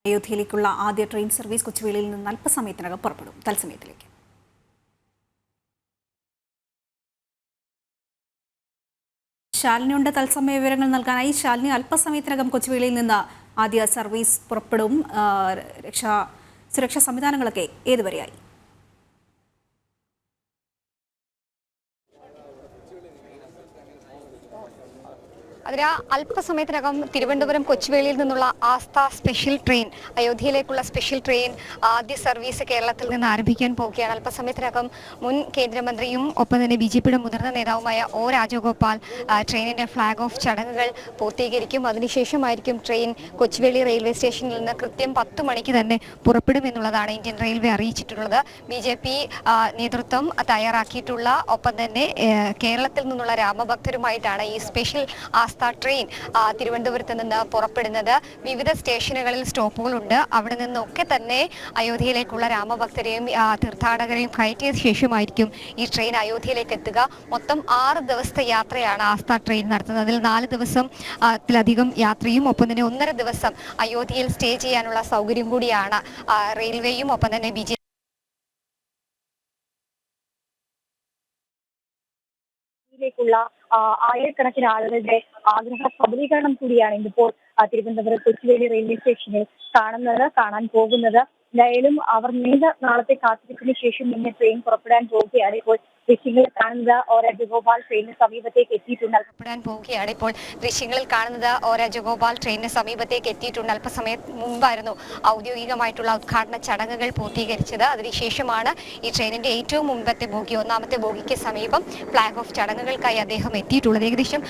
അയോധ്യയിലേക്കുള്ള ആദ്യ train service കൊച്ചുവേളിയിൽ നിന്ന് അല്പസമയത്തിനകം പുറപ്പെടും. തത്സമയത്തിലേക്ക് ശാലിനിയുണ്ട്. തത്സമയ വിവരങ്ങൾ നൽകാനായി ശാലിനി, അല്പസമയത്തിനകം കൊച്ചുവേളിയിൽ നിന്ന് ആദ്യ സർവീസ് പുറപ്പെടും. സുരക്ഷാ സംവിധാനങ്ങളൊക്കെ ഏതുവരെയായി? അതിന് അല്പസമയത്തിനകം തിരുവനന്തപുരം കൊച്ചുവേളിയിൽ നിന്നുള്ള ആസ്ഥ സ്പെഷ്യൽ ട്രെയിൻ, അയോധ്യയിലേക്കുള്ള സ്പെഷ്യൽ ട്രെയിൻ ആദ്യ സർവീസ് കേരളത്തിൽ നിന്ന് ആരംഭിക്കാൻ പോവുകയാണ്. അല്പസമയത്തിനകം മുൻ കേന്ദ്രമന്ത്രിയും ഒപ്പം തന്നെ BJPയുടെ മുതിർന്ന നേതാവുമായ O രാജഗോപാൽ ട്രെയിനിന്റെ ഫ്ലാഗ് ഓഫ് ചടങ്ങുകൾ പൂർത്തീകരിക്കും. അതിനുശേഷമായിരിക്കും ട്രെയിൻ കൊച്ചുവേളി റെയിൽവേ സ്റ്റേഷനിൽ നിന്ന് കൃത്യം 10 മണിക്ക് തന്നെ പുറപ്പെടുമെന്നുള്ളതാണ് ഇന്ത്യൻ റെയിൽവേ അറിയിച്ചിട്ടുള്ളത്. BJP നേതൃത്വം തയ്യാറാക്കിയിട്ടുള്ള ഒപ്പം തന്നെ കേരളത്തിൽ നിന്നുള്ള രാമഭക്തരുമായിട്ടാണ് ഈ സ്പെഷ്യൽ ട്രെയിൻ തിരുവനന്തപുരത്ത് നിന്ന് പുറപ്പെടുന്നത്. വിവിധ സ്റ്റേഷനുകളിൽ സ്റ്റോപ്പുകളുണ്ട്. അവിടെ നിന്നൊക്കെ തന്നെ അയോധ്യയിലേക്കുള്ള രാമഭക്തരെയും തീർത്ഥാടകരെയും കയറ്റിയ ശേഷമായിരിക്കും ഈ ട്രെയിൻ അയോധ്യയിലേക്ക് എത്തുക. മൊത്തം 6 ദിവസത്തെ യാത്രയാണ് ആസ്ഥ ട്രെയിൻ നടത്തുന്നത്. അതിൽ 4 ദിവസത്തിലധികം യാത്രയും ഒപ്പം തന്നെ 1.5 ദിവസം അയോധ്യയിൽ സ്റ്റേ ചെയ്യാനുള്ള സൗകര്യം കൂടിയാണ് റെയിൽവേയും ഒപ്പം തന്നെ BJP ആയിരക്കണക്കിന് ആളുകളുടെ ആഗ്രഹ സബലീകരണം കൂടിയാണ് ഇന്നിപ്പോൾ തിരുവനന്തപുരം കൊച്ചുവേളി റെയിൽവേ സ്റ്റേഷനിൽ കാണാൻ പോകുന്നത്. എന്തായാലും അവർ നീണ്ട നാളത്തെ കാത്തിരിപ്പിന് ശേഷം ഇന്ന് ട്രെയിൻ പുറപ്പെടാൻ പോവുകയാണ്. ഇപ്പോൾ ദൃശ്യങ്ങളിൽ കാണുന്നത് O രാജഗോപാൽ ട്രെയിനിന് സമീപത്തേക്ക് എത്തിയിട്ടുണ്ട്. ട്രെയിനിന് സമീപത്തേക്ക് എത്തിയിട്ടുണ്ട്. അല്പസമയം മുമ്പായിരുന്നു ഔദ്യോഗികമായിട്ടുള്ള ഉദ്ഘാടന ചടങ്ങുകൾ പൂർത്തീകരിച്ചത്. അതിനുശേഷമാണ് ഈ ട്രെയിനിന്റെ ഏറ്റവും മുമ്പത്തെ ബോഗി, 1ാമത്തെ ബോഗിക്ക് സമീപം ഫ്ലാഗ് ഓഫ് ചടങ്ങുകൾക്കായി അദ്ദേഹം എത്തിയിട്ടുള്ളത്. ഏകദേശം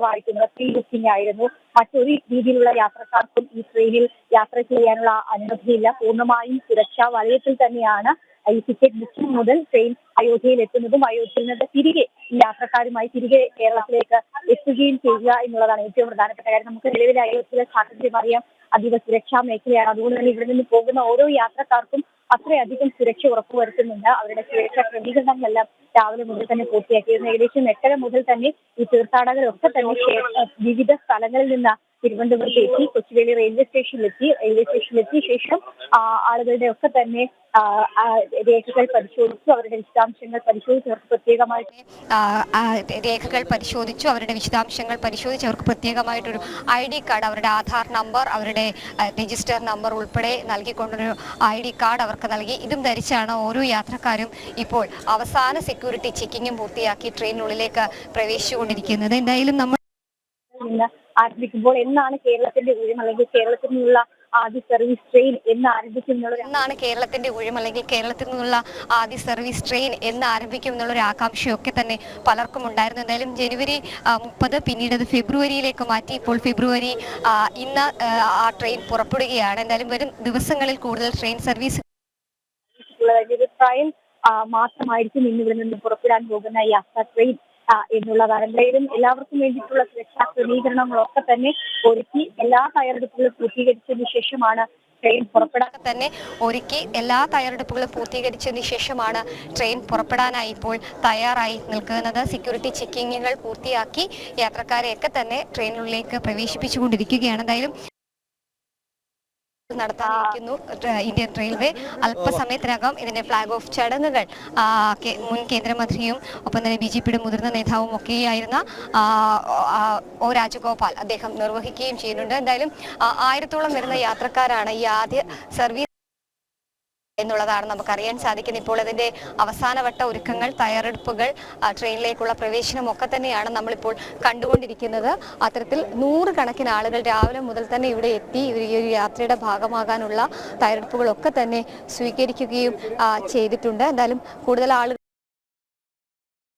വായിക്കുന്ന ഫ്രീ ബുക്കിംഗ് ആയിരുന്നു. മറ്റൊരു രീതിയിലുള്ള യാത്രക്കാർക്കും ഈ ട്രെയിനിൽ യാത്ര ചെയ്യാനുള്ള അനുമതിയില്ല. പൂർണ്ണമായും സുരക്ഷാ വലയത്തിൽ തന്നെയാണ് ഈ ടിക്കറ്റ് ബുക്കിംഗ് മുതൽ ട്രെയിൻ അയോധ്യയിൽ എത്തുന്നതും അയോധ്യയിൽ നിന്ന് തിരികെ യാത്രക്കാരുമായി തിരികെ കേരളത്തിലേക്ക് എത്തുകയും ചെയ്യുക എന്നുള്ളതാണ് ഏറ്റവും പ്രധാനപ്പെട്ട കാര്യം. നമുക്ക് നിലവിലെ അയോധ്യയിലെ സാഹചര്യം അറിയാം. അതീവ സുരക്ഷാ മേഖലയാണ്. അതുകൊണ്ട് തന്നെ ഇവിടെ നിന്ന് പോകുന്ന ഓരോ യാത്രക്കാർക്കും അത്രയധികം സുരക്ഷ ഉറപ്പുവരുത്തുന്നുണ്ട്. അവരുടെ സുരക്ഷാ ക്രമീകരണങ്ങളെല്ലാം രാവിലെ മുതൽ തന്നെ പൂർത്തിയാക്കിയിരുന്നു. ഏകദേശം 8:30 മുതൽ തന്നെ ഈ തീർത്ഥാടകരൊക്കെ തന്നെ വിവിധ സ്ഥലങ്ങളിൽ നിന്ന് തിരുവനന്തപുരത്ത് എത്തി കൊച്ചുവേളി റെയിൽവേ സ്റ്റേഷനിലെത്തിയ ശേഷം ആളുകളുടെ ഒക്കെ തന്നെ രേഖകൾ പരിശോധിച്ചു, അവരുടെ വിശദാംശങ്ങൾ പരിശോധിച്ച് അവർക്ക് പ്രത്യേകമായിട്ടൊരു ID കാർഡ്, അവരുടെ ആധാർ നമ്പർ, അവരുടെ രജിസ്റ്റർ നമ്പർ ഉൾപ്പെടെ നൽകിക്കൊണ്ടൊരു ID കാർഡ് അവർക്ക് നൽകി. ഇതും ധരിച്ചാണ് ഓരോ യാത്രക്കാരും ഇപ്പോൾ അവസാന സെക്യൂരിറ്റി ചെക്കിങ്ങും പൂർത്തിയാക്കി ട്രെയിനിനുള്ളിലേക്ക് പ്രവേശിച്ചുകൊണ്ടിരിക്കുന്നത്. എന്തായാലും നമ്മൾ ആരംഭിക്കുമ്പോൾ എന്നാണ് കേരളത്തിന്റെ ഊഴം അല്ലെങ്കിൽ കേരളത്തിൽ നിന്നുള്ള ആദ്യ സർവീസ് ട്രെയിൻ എന്ന് ആരംഭിക്കും എന്നുള്ളൊരു ആകാംക്ഷയൊക്കെ തന്നെ പലർക്കും ഉണ്ടായിരുന്നു. എന്തായാലും ജനുവരി 30, പിന്നീട് അത് ഫെബ്രുവരിയിലേക്ക് മാറ്റി. ഇപ്പോൾ ഫെബ്രുവരി ഇന്ന് ആ ട്രെയിൻ പുറപ്പെടുകയാണ്. എന്തായാലും വരും ദിവസങ്ങളിൽ കൂടുതൽ ട്രെയിൻ സർവീസ് മാത്രമായിരിക്കും ഇന്ന് ഇവിടെ നിന്ന് പുറപ്പെടാൻ പോകുന്ന ഈ ആസ്ഥ ട്രെയിൻ എന്നുള്ളതാണ്. എന്തായാലും എല്ലാവർക്കും വേണ്ടിയിട്ടുള്ള സുരക്ഷാ ക്രമീകരണങ്ങളൊക്കെ തന്നെ ഒരുക്കി എല്ലാ തയ്യാറെടുപ്പുകളും പൂർത്തീകരിച്ചതിന് ശേഷമാണ് ട്രെയിൻ പുറപ്പെടാനായി ഇപ്പോൾ തയ്യാറായി നിൽക്കുന്നത്. സെക്യൂരിറ്റി ചെക്കിങ്ങുകൾ പൂർത്തിയാക്കി യാത്രക്കാരെയൊക്കെ തന്നെ ട്രെയിനിനുള്ളിലേക്ക് പ്രവേശിപ്പിച്ചുകൊണ്ടിരിക്കുകയാണ്. എന്തായാലും നടത്താനിരിക്കുന്നു ഇന്ത്യൻ റെയിൽവേ. അല്പസമയത്തിനകം ഇതിന്റെ ഫ്ലാഗ് ഓഫ് ചടങ്ങുകൾ മുൻ കേന്ദ്രമന്ത്രിയും ഒപ്പം തന്നെ BJPയുടെ മുതിർന്ന നേതാവും ഒക്കെയായിരുന്ന O രാജഗോപാൽ അദ്ദേഹം നിർവഹിക്കുകയും ചെയ്യുന്നുണ്ട്. എന്തായാലും 1000-ഓളം വരുന്ന യാത്രക്കാരാണ് ഈ ആദ്യ സർവീസ് എന്നുള്ളതാണ് നമുക്കറിയാൻ സാധിക്കുന്നത്. ഇപ്പോൾ അതിന്റെ അവസാനവട്ട ഒരുക്കങ്ങൾ, തയ്യാറെടുപ്പുകൾ, ട്രെയിനിലേക്കുള്ള പ്രവേശനം ഒക്കെ തന്നെയാണ് നമ്മളിപ്പോൾ കണ്ടുകൊണ്ടിരിക്കുന്നത്. അത്തരത്തിൽ 100 കണക്കിന് ആളുകൾ രാവിലെ മുതൽ തന്നെ ഇവിടെ എത്തി ഈ ഒരു യാത്രയുടെ ഭാഗമാകാനുള്ള തയ്യാറെടുപ്പുകളൊക്കെ തന്നെ സ്വീകരിക്കുകയും ചെയ്തിട്ടുണ്ട്. എന്തായാലും കൂടുതൽ ആളുകൾ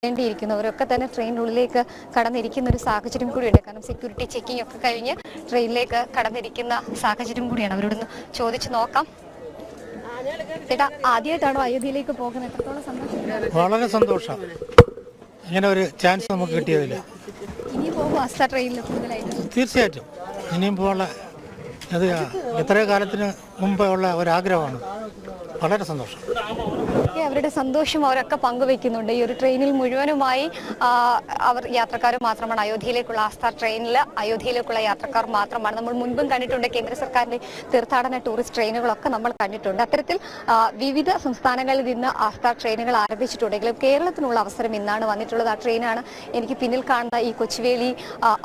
വേണ്ടിയിരിക്കുന്നവരൊക്കെ തന്നെ ട്രെയിനിനുള്ളിലേക്ക് കടന്നിരിക്കുന്ന ഒരു സാഹചര്യം കൂടിയുണ്ട്. കാരണം സെക്യൂരിറ്റി ചെക്കിംഗ് ഒക്കെ കഴിഞ്ഞ് ട്രെയിനിലേക്ക് കടന്നിരിക്കുന്ന സാഹചര്യം കൂടിയാണ്. അവരോടൊന്ന് ചോദിച്ചു നോക്കാം. ചേട്ടാ, ആദ്യമായിട്ടാണോ അയോധ്യയിലേക്ക് പോകുന്നത്? എത്രത്തോളം സന്തോഷം? വളരെ സന്തോഷം. ഇങ്ങനെ ഒരു ചാൻസ് നമുക്ക് കിട്ടിയതില്ല. ഇനിയും പോകും ആസ്ഥ ട്രെയിനിൽ കൂടുതലായിട്ട്? തീർച്ചയായിട്ടും ഇനിയും പോകാനുള്ള അത് എത്രയോ കാലത്തിന് മുമ്പേ ഉള്ള ഒരാഗ്രഹമാണ്. വളരെ സന്തോഷം. അവരുടെ സന്തോഷം അവരൊക്കെ പങ്കുവെക്കുന്നുണ്ട്. ഈ ഒരു ട്രെയിനിൽ മുഴുവനുമായി അവർ യാത്രക്കാർ മാത്രമാണ്. അയോധ്യയിലേക്കുള്ള ആസ്ഥ ട്രെയിനിൽ അയോധ്യയിലേക്കുള്ള യാത്രക്കാർ മാത്രമാണ്. നമ്മൾ മുൻപും കണ്ടിട്ടുണ്ട് കേന്ദ്ര സർക്കാരിന്റെ തീർത്ഥാടന ടൂറിസ്റ്റ് ട്രെയിനുകളൊക്കെ നമ്മൾ കണ്ടിട്ടുണ്ട്. അത്തരത്തിൽ വിവിധ സംസ്ഥാനങ്ങളിൽ നിന്ന് ആസ്ഥ ട്രെയിനുകൾ ആരംഭിച്ചിട്ടുണ്ടെങ്കിലും കേരളത്തിനുള്ള അവസരം ഇന്നാണ് വന്നിട്ടുള്ളത്. ആ ട്രെയിനാണ് എനിക്ക് പിന്നിൽ കാണുന്ന ഈ കൊച്ചുവേളി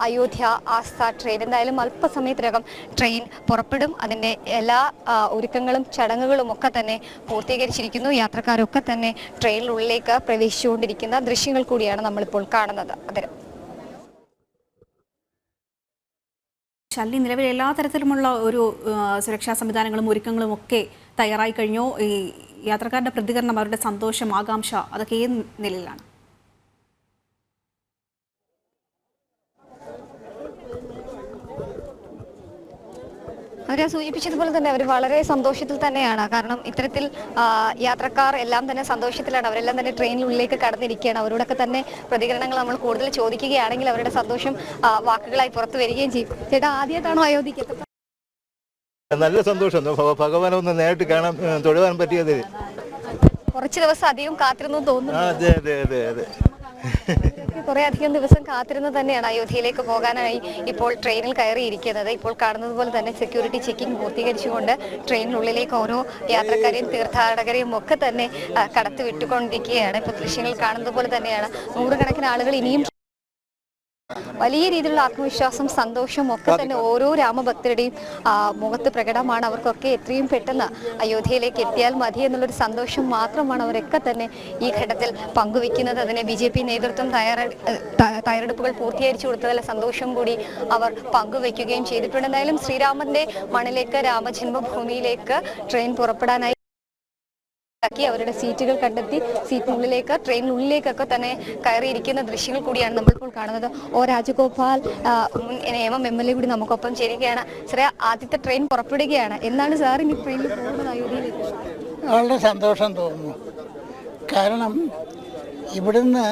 അയോധ്യ ആസ്ഥ ട്രെയിൻ. എന്തായാലും അല്പസമയത്തിനകം ട്രെയിൻ പുറപ്പെടും. അതിന്റെ എല്ലാ ഒരുക്കങ്ങളും ചടങ്ങുകളും ഒക്കെ തന്നെ പൂർത്തീകരിച്ചിരിക്കുന്നു. യാത്രക്കാരൊക്കെ തന്നെ ട്രെയിനിനുള്ളിലേക്ക് പ്രവേശിച്ചുകൊണ്ടിരിക്കുന്ന ദൃശ്യങ്ങൾ കൂടിയാണ് നമ്മളിപ്പോൾ കാണുന്നത്. ശാലിനി, നിലവിൽ എല്ലാ തരത്തിലുമുള്ള ഒരു സുരക്ഷാ സംവിധാനങ്ങളും ഒരുക്കങ്ങളും ഒക്കെ തയ്യാറായി കഴിഞ്ഞു. ഈ യാത്രക്കാരുടെ പ്രതികരണം, അവരുടെ സന്തോഷം, ആകാംക്ഷ, അതൊക്കെ ഏത് നിലയിലാണ്? അവരെ സൂചിപ്പിച്ചതുപോലെ തന്നെ അവർ വളരെ സന്തോഷത്തിൽ തന്നെയാണ്. കാരണം ഇത്തരത്തിൽ യാത്രക്കാർ എല്ലാം തന്നെ സന്തോഷത്തിലാണ്. അവരെല്ലാം തന്നെ ട്രെയിനിനുള്ളിലേക്ക് കടന്നിരിക്കുകയാണ്. അവരോടൊക്കെ തന്നെ പ്രതികരണങ്ങൾ നമ്മൾ കൂടുതൽ ചോദിക്കുകയാണെങ്കിൽ അവരുടെ സന്തോഷം വാക്കുകളായി പുറത്തു വരികയും ചെയ്യും. ചേട്ടാ, ആദ്യമായിട്ടാണോ അയോധ്യക്ക്? നല്ല സന്തോഷം. ഭഗവാനെ ഒന്ന് നേരിട്ട് കാണാൻ തൊഴുവാൻ പറ്റിയത് കുറച്ച് ദിവസം അധികം കാത്തിരുന്നു തോന്നുന്നു. അതെ അതെ അതെ അതെ കുറെ അധികം ദിവസം കാത്തിരുന്ന് തന്നെയാണ് അയോധ്യയിലേക്ക് പോകാനായി ഇപ്പോൾ ട്രെയിനിൽ കയറിയിരിക്കുന്നത്. ഇപ്പോൾ കാണുന്നത് പോലെ തന്നെ സെക്യൂരിറ്റി ചെക്കിംഗ് പൂർത്തീകരിച്ചുകൊണ്ട് ട്രെയിനിനുള്ളിലേക്ക് ഓരോ യാത്രക്കാരെയും തീർത്ഥാടകരെയും ഒക്കെ തന്നെ കടത്തി വിട്ടുകൊണ്ടിരിക്കുകയാണ്. ഇപ്പോൾ ദൃശ്യങ്ങൾ കാണുന്നത് പോലെ തന്നെയാണ് നൂറുകണക്കിന് ആളുകൾ ഇനിയും. വലിയ രീതിയിലുള്ള ആത്മവിശ്വാസം, സന്തോഷവും ഒക്കെ തന്നെ ഓരോ രാമഭക്തരുടെയും മുഖത്ത് പ്രകടമാണ്. അവർക്കൊക്കെ എത്രയും പെട്ടെന്ന് അയോധ്യയിലേക്ക് എത്തിയാൽ മതി എന്നുള്ളൊരു സന്തോഷം മാത്രമാണ് അവരൊക്കെ തന്നെ ഈ ഘട്ടത്തിൽ പങ്കുവെക്കുന്നത്. അതിന് BJP നേതൃത്വം തയ്യാറെടുപ്പുകൾ പൂർത്തീകരിച്ചു കൊടുത്തതിലെ സന്തോഷം കൂടി അവർ പങ്കുവെക്കുകയും ചെയ്തിട്ടുണ്ട്. എന്തായാലും ശ്രീരാമന്റെ മണ്ണിലേക്ക്, രാമജന്മഭൂമിയിലേക്ക് ട്രെയിൻ പുറപ്പെടാനായി അവരുടെ സീറ്റുകൾ കണ്ടെത്തി സീറ്റിനുള്ളിലേക്ക്, ട്രെയിനിനുള്ളിലേക്കൊക്കെ തന്നെ കയറിയിരിക്കുന്ന ദൃശ്യങ്ങൾ കൂടിയാണ് നമ്മളിപ്പോൾ കാണുന്നത്. രാജഗോപാൽ നേമം MLA കൂടി നമുക്കൊപ്പം ചേരുകയാണ്. സാറേ, ആദ്യത്തെ ട്രെയിൻ പുറപ്പെടുകയാണ്. എന്നാണ് സാർ ഇനി ട്രെയിനിൽ പോകുന്നത് അയോധ്യയിലേക്ക്? വളരെ സന്തോഷം തോന്നുന്നു. കാരണം ഇവിടുന്ന്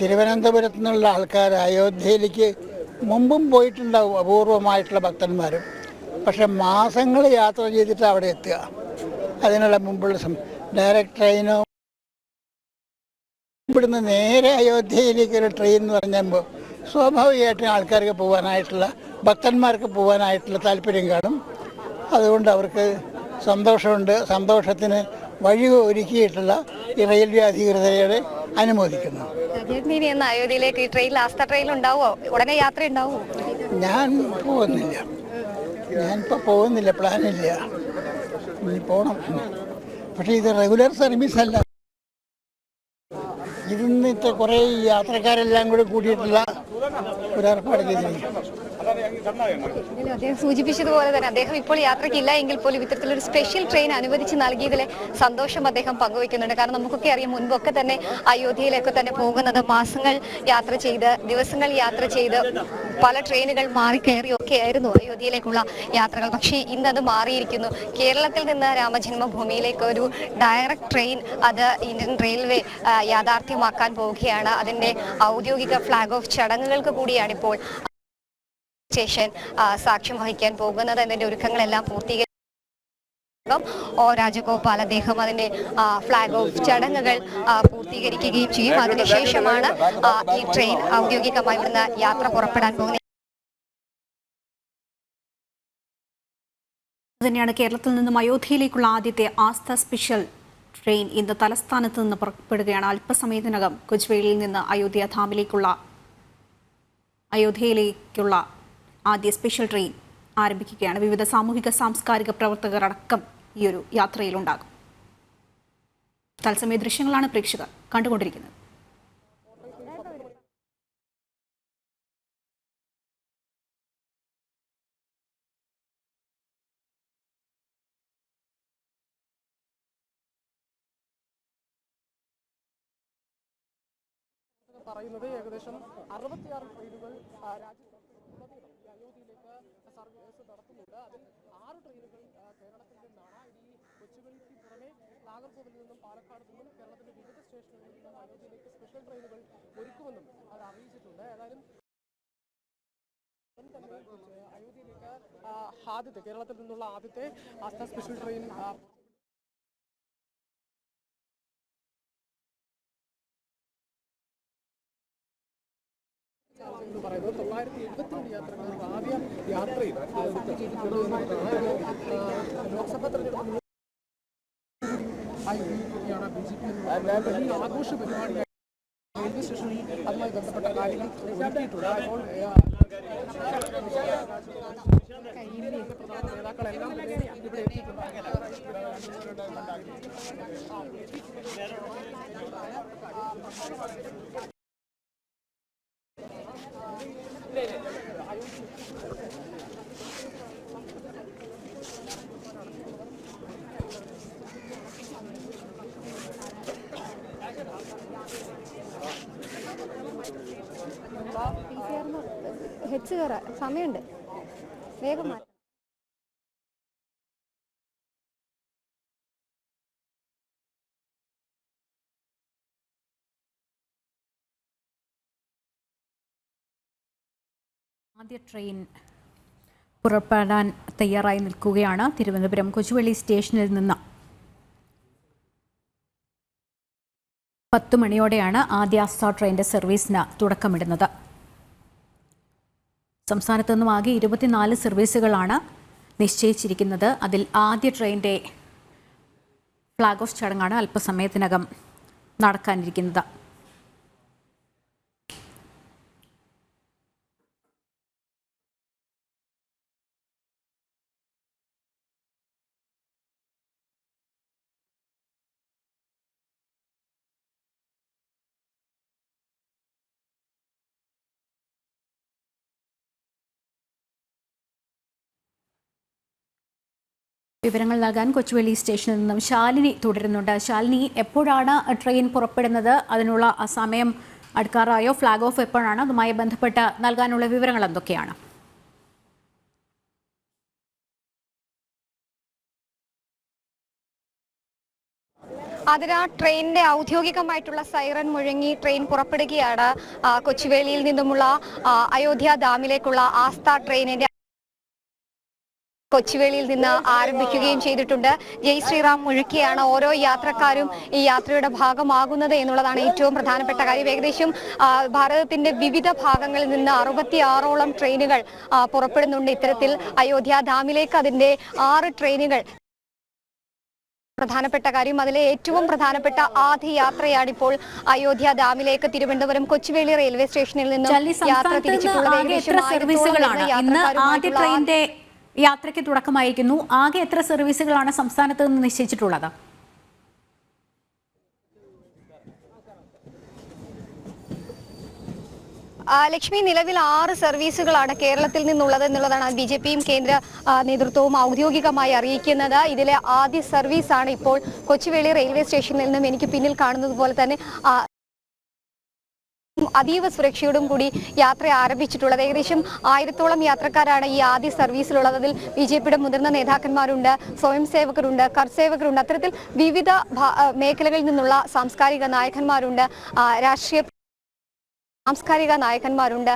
തിരുവനന്തപുരത്തു നിന്നുള്ള ആൾക്കാർ അയോധ്യയിലേക്ക് മുമ്പും പോയിട്ടുണ്ടാവും, അപൂർവമായിട്ടുള്ള ഭക്തന്മാരും. പക്ഷെ മാസങ്ങൾ യാത്ര ചെയ്തിട്ട് അവിടെ എത്തുക. അതിനുള്ള മുമ്പുള്ള ഡയറക്റ്റ് ട്രെയിനോ ഇവിടുന്ന് നേരെ അയോധ്യയിലേക്ക് ഒരു ട്രെയിൻ എന്ന് പറഞ്ഞപ്പോൾ സ്വാഭാവികമായിട്ടും ആൾക്കാർക്ക് പോകാനായിട്ടുള്ള, ഭക്തന്മാർക്ക് പോകാനായിട്ടുള്ള താല്പര്യം കാണും. അതുകൊണ്ട് അവർക്ക് സന്തോഷമുണ്ട്. സന്തോഷത്തിന് വഴി ഒരുക്കിയിട്ടുള്ള ഈ റെയിൽവേ അധികൃതരെ അനുമോദിക്കുന്നു. അയോധ്യയിലേക്ക് ഈ ട്രെയിനിൽ ആസ്ഥ ട്രെയിൻ ഉണ്ടാവുമോ? ഉടനെ യാത്ര ഉണ്ടാവുമോ? ഞാനിപ്പോൾ പോകുന്നില്ല, പ്ലാനില്ല. ഇനി പോകണം. പക്ഷേ ഇത് റെഗുലർ സർവീസ് അല്ല. ഇതിന്നത്തെ കുറേ യാത്രക്കാരെല്ലാം കൂടി കൂടിയിട്ടുള്ള ഒരു ഏർപ്പാട് ചെയ്തിരിക്കും. അദ്ദേഹം സൂചിപ്പിച്ചതുപോലെ തന്നെ അദ്ദേഹം ഇപ്പോൾ യാത്രയ്ക്കില്ല എങ്കിൽ പോലും ഇത്തരത്തിലൊരു സ്പെഷ്യൽ ട്രെയിൻ അനുവദിച്ച് നൽകിയതിലെ സന്തോഷം അദ്ദേഹം പങ്കുവയ്ക്കുന്നുണ്ട്. കാരണം നമുക്കൊക്കെ അറിയാം, മുൻപൊക്കെ തന്നെ അയോധ്യയിലേക്ക് തന്നെ പോകുന്നത് മാസങ്ങൾ യാത്ര ചെയ്ത്, ദിവസങ്ങൾ യാത്ര ചെയ്ത്, പല ട്രെയിനുകൾ മാറിക്കയറിയൊക്കെ ആയിരുന്നു അയോധ്യയിലേക്കുള്ള യാത്രകൾ. പക്ഷേ ഇന്നത് മാറിയിരിക്കുന്നു. കേരളത്തിൽ നിന്ന് രാമജന്മഭൂമിയിലേക്ക് ഒരു ഡയറക്റ്റ് ട്രെയിൻ അത് ഇന്ത്യൻ റെയിൽവേ യാഥാർത്ഥ്യമാക്കാൻ പോവുകയാണ്. അതിന്റെ ഔദ്യോഗിക ഫ്ലാഗ് ഓഫ് ചടങ്ങുകൾക്ക് കൂടിയാണ് ഇപ്പോൾ സ്റ്റേഷൻ സാക്ഷ്യം വഹിക്കാൻ പോകുന്നത്. അതിന്റെ ഒരുക്കങ്ങളെല്ലാം പൂർത്തീകരിക്കും. രാജഗോപാൽ അദ്ദേഹം അതിന്റെ ഫ്ലാഗ് ഓഫ് ചടങ്ങുകൾ പൂർത്തീകരിക്കുകയും ചെയ്യും. അതിനുശേഷമാണ് ഈ ട്രെയിൻ ഔദ്യോഗികമായി ഇവിടുന്ന് യാത്ര പുറപ്പെടാൻ പോകുന്നത്. തന്നെയാണ് കേരളത്തിൽ നിന്നും അയോധ്യയിലേക്കുള്ള ആദ്യത്തെ ആസ്ഥ സ്പെഷ്യൽ ട്രെയിൻ ഇന്ന് തലസ്ഥാനത്ത് നിന്ന് പുറപ്പെടുകയാണ്. അല്പസമയത്തിനകം കൊച്ചുവേളിയിൽ നിന്ന് അയോധ്യയിലേക്കുള്ള ആദ്യ സ്പെഷ്യൽ ട്രെയിൻ ആരംഭിക്കുകയാണ്. വിവിധ സാമൂഹിക സാംസ്കാരിക പ്രവർത്തകർ അടക്കം ഈ ഒരു യാത്രയിലുണ്ടാകും. തത്സമയ ദൃശ്യങ്ങളാണ് പ്രേക്ഷകർ കണ്ടുകൊണ്ടിരിക്കുന്നത്. പറയുന്നത് ഏകദേശം 66 ട്രെയിനുകൾ അയോധ്യയിലേക്ക് സർവീസ് നടത്തുന്നുണ്ട്. അതിൽ 6 ട്രെയിനുകൾ കേരളത്തിൽ നിന്നാണ്. ഈ കൊച്ചുവേളിക്ക് പുറമെ നാഗർകോവിലിൽ നിന്നും പാലക്കാട് നിന്നും കേരളത്തിന്റെ വിവിധ സ്റ്റേഷനുകളിൽ നിന്നും അയോധ്യയിലേക്ക് സ്പെഷ്യൽ ട്രെയിനുകൾ ഒരുക്കുമെന്നും അത് അറിയിച്ചിട്ടുണ്ട്. ഏതായാലും അയോധ്യയിലേക്ക് കേരളത്തിൽ നിന്നുള്ള ആദ്യത്തെ ആസ്ഥ സ്പെഷ്യൽ ട്രെയിൻ എന്ന് പറയുന്നത് 972 യാത്രക്കാർ ആദ്യ യാത്രയിൽ ബുക്ക് ചെയ്തിട്ടുണ്ട് എന്നുള്ളതാണ്. ലോക്സഭാ തെരഞ്ഞെടുപ്പ് ആയി ഉപയോഗിക്കുകയാണ് BJP വലിയ ആഘോഷ പരിപാടിയായി റെയിൽവേ സ്റ്റേഷനിൽ അതുമായി ബന്ധപ്പെട്ട കാര്യങ്ങൾ ഒരുക്കിയിട്ടുണ്ട്. അപ്പോൾ പ്രധാന നേതാക്കളെല്ലാം തന്നെ ഇവിടെ എത്തിയിട്ടുണ്ട്. ഹെച്ച് കയറാൻ സമയമുണ്ട്, വേഗം മാറ്റാം. ആദ്യ ട്രെയിൻ പുറപ്പെടാൻ തയ്യാറായി നിൽക്കുകയാണ്. തിരുവനന്തപുരം കൊച്ചുവേളി സ്റ്റേഷനിൽ നിന്ന് 10 മണിയോടെയാണ് ആദ്യ ആസ്ഥ ട്രെയിനിൻ്റെ സർവീസിന് തുടക്കമിടുന്നത്. സംസ്ഥാനത്തു നിന്നും ആകെ 24 സർവീസുകളാണ് നിശ്ചയിച്ചിരിക്കുന്നത്. അതിൽ ആദ്യ ട്രെയിനിൻ്റെ ഫ്ലാഗ് ഓഫ് ചടങ്ങാണ് അല്പസമയത്തിനകം നടക്കാനിരിക്കുന്നത്. വിവരങ്ങൾ നൽകാൻ കൊച്ചുവേളി സ്റ്റേഷനിൽ നിന്നും ശാലിനി തുടരുന്നുണ്ട്. ശാലിനി, എപ്പോഴാണ് ട്രെയിൻ പുറപ്പെടുന്നത്? അതിനുള്ള സമയം അടുക്കാറായോ? ഫ്ലാഗ് ഓഫ് എപ്പോഴാണ്? അതുമായി ബന്ധപ്പെട്ട് നൽകാനുള്ള വിവരങ്ങൾ എന്തൊക്കെയാണ്? അതിന് ട്രെയിനിന്റെ ഔദ്യോഗികമായിട്ടുള്ള സൈറൻ മുഴങ്ങി ട്രെയിൻ പുറപ്പെടുകയാണ്. കൊച്ചുവേളിയിൽ നിന്നുമുള്ള അയോധ്യ ഡാമിലേക്കുള്ള ആസ്ഥ ട്രെയിനിന്റെ കൊച്ചുവേളിയിൽ നിന്ന് ആരംഭിക്കുകയും ചെയ്തിട്ടുണ്ട്. ജയ് ശ്രീറാം മുഴക്കിയാണ് ഓരോ യാത്രക്കാരും ഈ യാത്രയുടെ ഭാഗമാകുന്നത് എന്നുള്ളതാണ് ഏറ്റവും പ്രധാനപ്പെട്ട കാര്യം. ഏകദേശം ഭാരതത്തിന്റെ വിവിധ ഭാഗങ്ങളിൽ നിന്ന് 66ഓളം ട്രെയിനുകൾ പുറപ്പെടുന്നുണ്ട്. ഇത്തരത്തിൽ അയോധ്യ ഡാമിലേക്ക് അതിന്റെ 6 ട്രെയിനുകൾ പ്രധാനപ്പെട്ട കാര്യം. അതിലെ ഏറ്റവും പ്രധാനപ്പെട്ട ആദ്യ യാത്രയാണ് ഇപ്പോൾ അയോധ്യ ഡാമിലേക്ക് തിരുവനന്തപുരം കൊച്ചുവേളി റെയിൽവേ സ്റ്റേഷനിൽ നിന്നും യാത്ര തിരിച്ചിട്ടുള്ളത്. ആദ്യ ട്രെയിനിന്റെ യാത്രയ്ക്ക് തുടക്കമായിരിക്കുന്നു. ആകെ എത്ര സർവീസുകളാണ് സംസ്ഥാനത്ത് നിന്ന് നിശ്ചയിച്ചിട്ടുള്ളത്? ലക്ഷ്മി, നിലവിൽ 6 സർവീസുകളാണ് കേരളത്തിൽ നിന്നുള്ളത് എന്നുള്ളതാണ് BJPയും കേന്ദ്ര നേതൃത്വവും ഔദ്യോഗികമായി അറിയിക്കുന്നത്. ഇതിലെ ആദ്യ സർവീസാണ് ഇപ്പോൾ കൊച്ചുവേളി റെയിൽവേ സ്റ്റേഷനിൽ നിന്നും എനിക്ക് പിന്നിൽ കാണുന്നത് പോലെ തന്നെ അതീവ സുരക്ഷയോടും കൂടി യാത്ര ആരംഭിച്ചിട്ടുള്ളത്. ഏകദേശം 1000ഓളം യാത്രക്കാരാണ് ഈ ആദ്യ സർവീസിലുള്ളത്. അതിൽ BJPയുടെ മുതിർന്ന നേതാക്കന്മാരുണ്ട്, സ്വയം സേവകരുണ്ട്, കർസേവകരുണ്ട്. അത്തരത്തിൽ വിവിധ മേഖലകളിൽ നിന്നുള്ള സാംസ്കാരിക നായകന്മാരുണ്ട്, സാംസ്കാരിക നായകന്മാരുണ്ട്,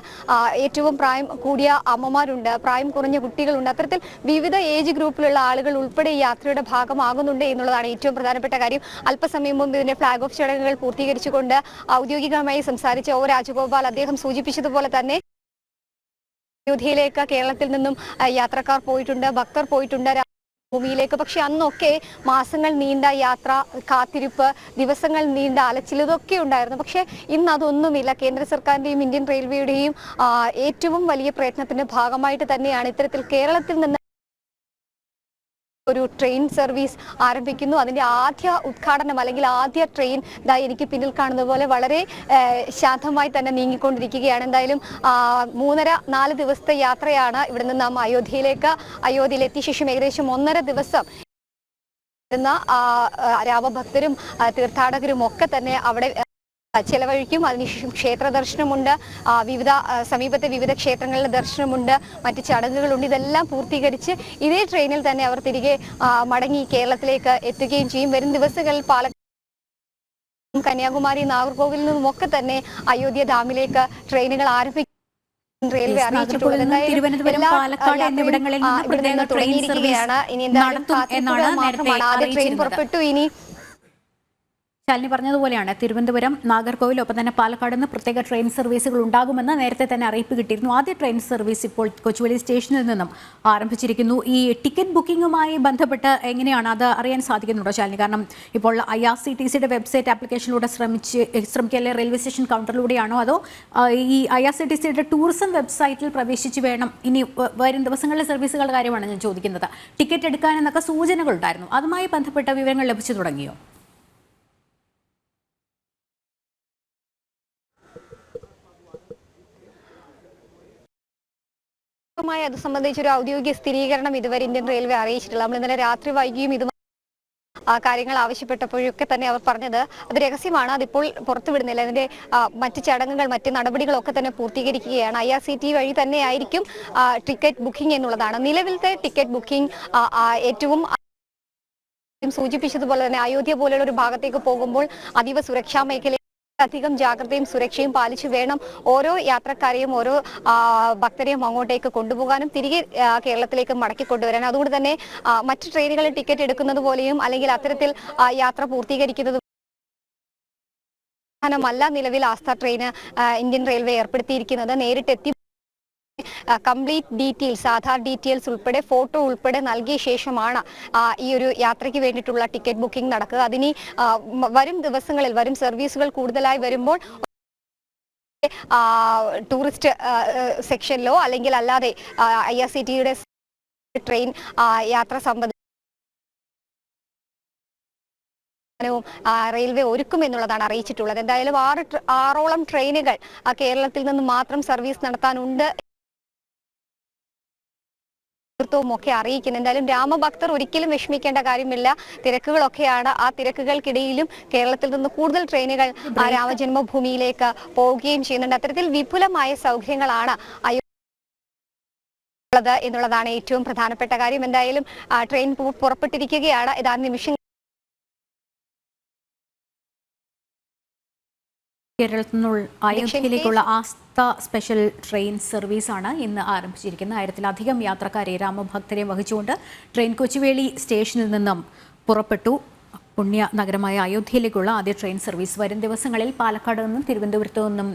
ഏറ്റവും പ്രായം കൂടിയ അമ്മമാരുണ്ട്, പ്രായം കുറഞ്ഞ കുട്ടികളുണ്ട്. അത്തരത്തിൽ വിവിധ ഏജ് ഗ്രൂപ്പിലുള്ള ആളുകൾ ഉൾപ്പെടെ ഈ യാത്രയുടെ ഭാഗമാകുന്നുണ്ട് എന്നുള്ളതാണ് ഏറ്റവും പ്രധാനപ്പെട്ട കാര്യം. അല്പസമയം മുമ്പ് ഇതിന്റെ ഫ്ലാഗ് ഓഫ് ചടങ്ങുകൾ പൂർത്തീകരിച്ചുകൊണ്ട് ഔദ്യോഗികമായി സംസാരിച്ച O രാജഗോപാൽ അദ്ദേഹം സൂചിപ്പിച്ചതുപോലെ തന്നെ അയോധ്യയിലേക്ക് കേരളത്തിൽ നിന്നും യാത്രക്കാർ പോയിട്ടുണ്ട്, ഭക്തർ പോയിട്ടുണ്ട് ഭൂമിയിലേക്ക്. പക്ഷെ അന്നൊക്കെ മാസങ്ങൾ നീണ്ട യാത്ര, കാത്തിരിപ്പ്, ദിവസങ്ങൾ നീണ്ട അലച്ചിൽ, ഇതൊക്കെ ഉണ്ടായിരുന്നു. പക്ഷെ ഇന്ന് അതൊന്നുമില്ല. കേന്ദ്ര സർക്കാരിന്റെയും ഇന്ത്യൻ റെയിൽവേയുടെയും ഏറ്റവും വലിയ പ്രയത്നത്തിന്റെ ഭാഗമായിട്ട് തന്നെയാണ് ഇത്തരത്തിൽ കേരളത്തിൽ നിന്ന് ഒരു ട്രെയിൻ സർവീസ് ആരംഭിക്കുന്നു. അതിന്റെ ആദ്യ ഉദ്ഘാടനം അല്ലെങ്കിൽ ആദ്യ ട്രെയിൻ എനിക്ക് പിന്നിൽ കാണുന്ന പോലെ വളരെ ശാന്തമായി തന്നെ നീങ്ങിക്കൊണ്ടിരിക്കുകയാണ്. എന്തായാലും 3.5-4 ദിവസത്തെ യാത്രയാണ് ഇവിടെ നിന്ന് നാം അയോധ്യയിൽ എത്തിയ ശേഷം ഏകദേശം 1.5 ദിവസം രാമഭക്തരും തീർത്ഥാടകരും ഒക്കെ തന്നെ അവിടെ ചെലവഴിക്കും. അതിനുശേഷം ക്ഷേത്ര ദർശനമുണ്ട്, സമീപത്തെ വിവിധ ക്ഷേത്രങ്ങളിലെ ദർശനമുണ്ട്, മറ്റ് ചടങ്ങുകളുണ്ട്. ഇതെല്ലാം പൂർത്തീകരിച്ച് ഇതേ ട്രെയിനിൽ തന്നെ അവർ തിരികെ മടങ്ങി കേരളത്തിലേക്ക് എത്തുകയും ചെയ്യും. വരും ദിവസങ്ങളിൽ പാലക്കാട്, കന്യാകുമാരി, നാഗർകോവിലിൽ നിന്നുമൊക്കെ തന്നെ അയോധ്യ ഡാമിലേക്ക് ട്രെയിനുകൾ ആരംഭിക്കും. റെയിൽവേ അറിയിച്ചിട്ടുള്ളത് ട്രെയിൻ പുറപ്പെട്ടു. ഇനി ശാലിനി പറഞ്ഞതുപോലെയാണ് തിരുവനന്തപുരം, നാഗർകോവിൽ, ഒപ്പം തന്നെ പാലക്കാട് നിന്ന് പ്രത്യേക ട്രെയിൻ സർവീസുകൾ ഉണ്ടാകുമെന്ന് നേരത്തെ തന്നെ അറിയിപ്പ് കിട്ടിയിരുന്നു. ആദ്യ ട്രെയിൻ സർവീസ് ഇപ്പോൾ കൊച്ചുവേളി സ്റ്റേഷനിൽ നിന്നും ആരംഭിച്ചിരിക്കുന്നു. ഈ ടിക്കറ്റ് ബുക്കിംഗുമായി ബന്ധപ്പെട്ട് എങ്ങനെയാണ് അത് അറിയാൻ സാധിക്കുന്നുണ്ടോ ശാലിനി? കാരണം ഇപ്പോൾ IRCTCയുടെ വെബ്സൈറ്റ് ആപ്ലിക്കേഷനിലൂടെ ശ്രമിക്കല്ലേ റെയിൽവേ സ്റ്റേഷൻ കൗണ്ടറിലൂടെയാണോ, അതോ ഈ IRCTCയുടെ ടൂറിസം വെബ്സൈറ്റിൽ പ്രവേശിച്ച് വേണം ഇനി വരും ദിവസങ്ങളിലെ സർവീസുകളുടെ കാര്യമാണ് ഞാൻ ചോദിക്കുന്നത്. ടിക്കറ്റ് എടുക്കാനെന്നൊക്കെ സൂചനകൾ ഉണ്ടായിരുന്നു. അതുമായി ബന്ധപ്പെട്ട വിവരങ്ങൾ ലഭിച്ചു തുടങ്ങിയോ? അത് സംബന്ധിച്ചൊരു ഔദ്യോഗിക സ്ഥിരീകരണം ഇതുവരെ ഇന്ത്യൻ റെയിൽവേ അറിയിച്ചിട്ടില്ല. നമ്മൾ ഇന്നലെ രാത്രി വൈകിയും കാര്യങ്ങൾ ആവശ്യപ്പെട്ടപ്പോഴൊക്കെ തന്നെ അവർ പറഞ്ഞത് അത് രഹസ്യമാണ്, അതിപ്പോൾ പുറത്തുവിടുന്നില്ല. അതിന്റെ മറ്റ് ചടങ്ങുകൾ, മറ്റ് നടപടികളൊക്കെ തന്നെ പൂർത്തീകരിക്കുകയാണ്. IRCTC വഴി തന്നെ ആയിരിക്കും ടിക്കറ്റ് ബുക്കിംഗ് എന്നുള്ളതാണ്. നിലവിലത്തെ ടിക്കറ്റ് ബുക്കിംഗ് ഏറ്റവും സൂചിപ്പിച്ചതുപോലെ തന്നെ അയോധ്യ പോലുള്ള ഒരു ഭാഗത്തേക്ക് പോകുമ്പോൾ അതീവ സുരക്ഷാ മേഖല അധികം ജാഗ്രതയും സുരക്ഷയും പാലിച്ചു വേണം ഓരോ യാത്രക്കാരെയും ഓരോ ഭക്തരെയും അങ്ങോട്ടേക്ക് കൊണ്ടുപോകാനും തിരികെ കേരളത്തിലേക്ക് മടക്കി കൊണ്ടുവരാൻ. അതുകൊണ്ട് തന്നെ മറ്റു ട്രെയിനുകളിൽ ടിക്കറ്റ് എടുക്കുന്നത് പോലെയും അല്ലെങ്കിൽ അത്തരത്തിൽ യാത്ര പൂർത്തീകരിക്കുന്നത് ല്ല നിലവിൽ ആസ്ഥ ട്രെയിന് ഇന്ത്യൻ റെയിൽവേ ഏർപ്പെടുത്തിയിരിക്കുന്നത്. നേരിട്ടെത്തി കംപ്ലീറ്റ് ഡീറ്റെയിൽസ്, ആധാർ ഡീറ്റെയിൽസ് ഉൾപ്പെടെ ഫോട്ടോ ഉൾപ്പെടെ നൽകിയ ശേഷമാണ് ഈ ഒരു യാത്രയ്ക്ക് വേണ്ടിയിട്ടുള്ള ടിക്കറ്റ് ബുക്കിംഗ് നടക്കുക. അതിനി വരും ദിവസങ്ങളിൽ വരും സർവീസുകൾ കൂടുതലായി വരുമ്പോൾ ടൂറിസ്റ്റ് സെക്ഷനിലോ അല്ലെങ്കിൽ അല്ലാതെ IRCTCയുടെ ട്രെയിൻ യാത്ര സംബന്ധിച്ച് റെയിൽവേ ഒരുക്കുമെന്നുള്ളതാണ് അറിയിച്ചിട്ടുള്ളത്. എന്തായാലും 6ഓളം ട്രെയിനുകൾ കേരളത്തിൽ നിന്ന് മാത്രം സർവീസ് നടത്താനുണ്ട് ഒക്കെ അറിയിക്കുന്നു. എന്തായാലും രാമഭക്തർ ഒരിക്കലും വിഷമിക്കേണ്ട കാര്യമില്ല. തിരക്കുകളൊക്കെയാണ്. ആ തിരക്കുകൾക്കിടയിലും കേരളത്തിൽ നിന്ന് കൂടുതൽ ട്രെയിനുകൾ രാമജന്മഭൂമിയിലേക്ക് പോവുകയും ചെയ്യുന്നുണ്ട്. അത്തരത്തിൽ വിപുലമായ സൗകര്യങ്ങളാണ് ഉള്ളത് എന്നുള്ളതാണ് ഏറ്റവും പ്രധാനപ്പെട്ട കാര്യം. എന്തായാലും ട്രെയിൻ പുറപ്പെട്ടിരിക്കുകയാണ്. ഇതാ നിമിഷം കേരളത്തിൽ നിന്നുള്ള അയോധ്യയിലേക്കുള്ള ആസ്ഥ സ്പെഷ്യൽ ട്രെയിൻ സർവീസാണ് ഇന്ന് ആരംഭിച്ചിരിക്കുന്നത്. 1000-ലധികം യാത്രക്കാരെ, രാമഭക്തരെ വഹിച്ചുകൊണ്ട് ട്രെയിൻ കൊച്ചുവേളി സ്റ്റേഷനിൽ നിന്നും പുറപ്പെട്ടു. പുണ്യ നഗരമായ അയോധ്യയിലേക്കുള്ള ആദ്യ ട്രെയിൻ സർവീസ് വരും ദിവസങ്ങളിൽ പാലക്കാട് നിന്നും തിരുവനന്തപുരത്തു നിന്നും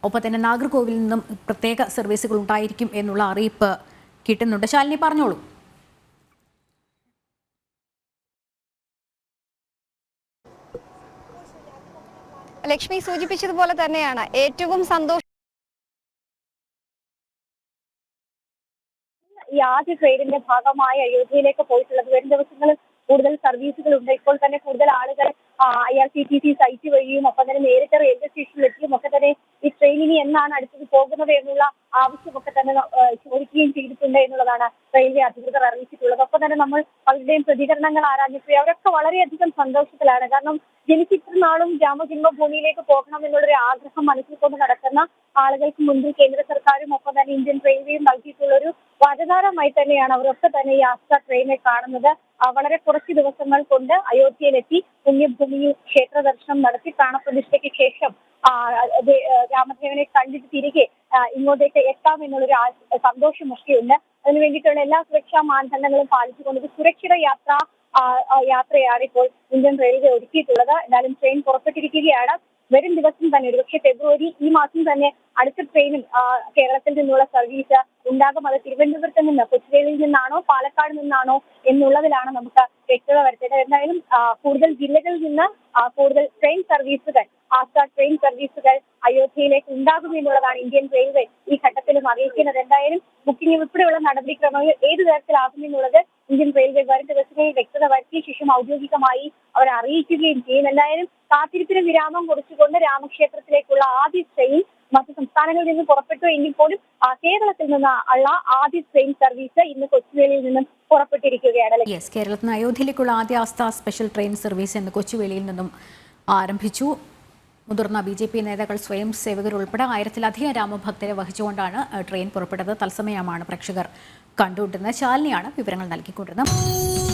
ഒപ്പം തന്നെ നാഗർകോവിലിൽ നിന്നും പ്രത്യേക സർവീസുകൾ ഉണ്ടായിരിക്കും എന്നുള്ള അറിയിപ്പ് കിട്ടുന്നുണ്ട്. ശാലിനി പറഞ്ഞോളൂ. ലക്ഷ്മി സൂചിപ്പിച്ചതുപോലെ തന്നെയാണ് ഏറ്റവും സന്തോഷം ഈ ആദ്യ ട്രെയിനിന്റെ ഭാഗമായി അയോധ്യയിലേക്ക് പോയിട്ടുള്ളത്. വരും ദിവസങ്ങളിൽ കൂടുതൽ സർവീസുകൾ ഉണ്ട്. ഇപ്പോൾ തന്നെ കൂടുതൽ ആളുകൾ IRCTC സൈറ്റ് വഴിയും ഒപ്പം തന്നെ നേരിട്ട് റെയിൽവേ സ്റ്റേഷനിലെത്തിയും ഒക്കെ തന്നെ ഈ ട്രെയിൻ ഇനി എന്നാണ് അടുത്തത് പോകുന്നത് എന്നുള്ള ആവശ്യമൊക്കെ തന്നെ ചോദിക്കുകയും ചെയ്തിട്ടുണ്ട് എന്നുള്ളതാണ് റെയിൽവേ അധികൃതർ അറിയിച്ചിട്ടുള്ളത്. ഒപ്പം തന്നെ നമ്മൾ അവരുടെയും പ്രതികരണങ്ങൾ ആരാഞ്ഞപ്പോൾ അവരൊക്കെ വളരെയധികം സന്തോഷത്തിലാണ്. കാരണം ജനിച്ചിത്ര നാളും രാമജന്മഭൂമിയിലേക്ക് പോകണം എന്നുള്ളൊരു ആഗ്രഹം മനസ്സിൽ കൊണ്ട് നടക്കുന്ന ആളുകൾക്ക് മുൻപിൽ കേന്ദ്ര സർക്കാരും ഒപ്പം തന്നെ ഇന്ത്യൻ റെയിൽവേയും നൽകിയിട്ടുള്ള ഒരു വാഗ്ദാനമായി തന്നെയാണ് അവരൊക്കെ തന്നെ ഈ ആസ്ഥ ട്രെയിനെ കാണുന്നത്. വളരെ കുറച്ച് ദിവസങ്ങൾ കൊണ്ട് അയോധ്യയിലെത്തി പുണ്യഭൂമിയിൽ ക്ഷേത്ര ദർശനം നടത്തി പ്രാണപ്രതിഷ്ഠയ്ക്ക് ശേഷം രാമദേവനെ കണ്ടിട്ട് തിരികെ ഇങ്ങോട്ടേക്ക് എത്താം എന്നുള്ളൊരു സന്തോഷമൊക്കെയുണ്ട്. അതിനു വേണ്ടിയിട്ടുള്ള എല്ലാ സുരക്ഷാ മാനദണ്ഡങ്ങളും പാലിച്ചുകൊണ്ട് സുരക്ഷിത യാത്രയാണ് ഇപ്പോൾ ഇന്ത്യൻ റെയിൽവേ ഒരുക്കിയിട്ടുള്ളത്. എന്നാലും ട്രെയിൻ പുറപ്പെട്ടിരിക്കുകയാണ്. വരും ദിവസം തന്നെ ഒരുപക്ഷെ ഫെബ്രുവരി ഈ മാസം തന്നെ അടുത്ത ട്രെയിനും കേരളത്തിൽ നിന്നുള്ള സർവീസ് ഉണ്ടാകും. അത് തിരുവനന്തപുരത്ത് നിന്ന്, കൊച്ചുവേളിയിൽ നിന്നാണോ പാലക്കാട് നിന്നാണോ എന്നുള്ളതിലാണ് നമുക്ക് വ്യക്തത വരുത്തേണ്ടത്. എന്തായാലും കൂടുതൽ ജില്ലകളിൽ നിന്ന് കൂടുതൽ ട്രെയിൻ സർവീസുകൾ, ആസ്ഥ ട്രെയിൻ സർവീസുകൾ അയോധ്യയിലേക്ക് ഉണ്ടാകും എന്നുള്ളതാണ് ഇന്ത്യൻ റെയിൽവേ ഈ ഘട്ടത്തിലും അറിയിക്കുന്നത്. എന്തായാലും ബുക്കിംഗ് ഉൾപ്പെടെയുള്ള നടപടിക്രമങ്ങൾ ഏത് തരത്തിലാകുമെന്നുള്ളത് ഇന്ത്യൻ റെയിൽവേ വരും ദിവസങ്ങളിൽ വ്യക്തത വരുത്തിയ ശേഷം ഔദ്യോഗികമായി അവർ അറിയിക്കുകയും ചെയ്യും. എന്തായാലും കാത്തിരിപ്പിന് വിരാമം കുറിച്ചുകൊണ്ട് രാമക്ഷേത്രത്തിലേക്കുള്ള ആദ്യ ട്രെയിൻ മറ്റു സംസ്ഥാനങ്ങളിൽ നിന്ന് പുറപ്പെട്ടു എങ്കിൽ പോലും കേരളത്തിൽ നിന്ന് ഉള്ള ആദ്യ ട്രെയിൻ സർവീസ് ഇന്ന് കൊച്ചുവേളിയിൽ നിന്നും പുറപ്പെട്ടിരിക്കുകയാണ്. കേരളത്തിൽ നിന്ന് അയോധ്യയിലേക്കുള്ള ആദ്യ ആസ്ഥ സ്പെഷ്യൽ ട്രെയിൻ സർവീസ് ഇന്ന് കൊച്ചുവേളിയിൽ നിന്നും ആരംഭിച്ചു. മുതിർന്ന BJP നേതാക്കൾ, സ്വയം സേവകർ ഉൾപ്പെടെ 1000-ലധികം രാമഭക്തരെ വഹിച്ചുകൊണ്ടാണ് ട്രെയിൻ പുറപ്പെട്ടത്. തത്സമയമാണ് പ്രേക്ഷകർ കണ്ടുകൊണ്ടിരുന്നത്. ശാലിനിയാണ് വിവരങ്ങൾ നൽകിക്കൊണ്ടിരുന്നത്.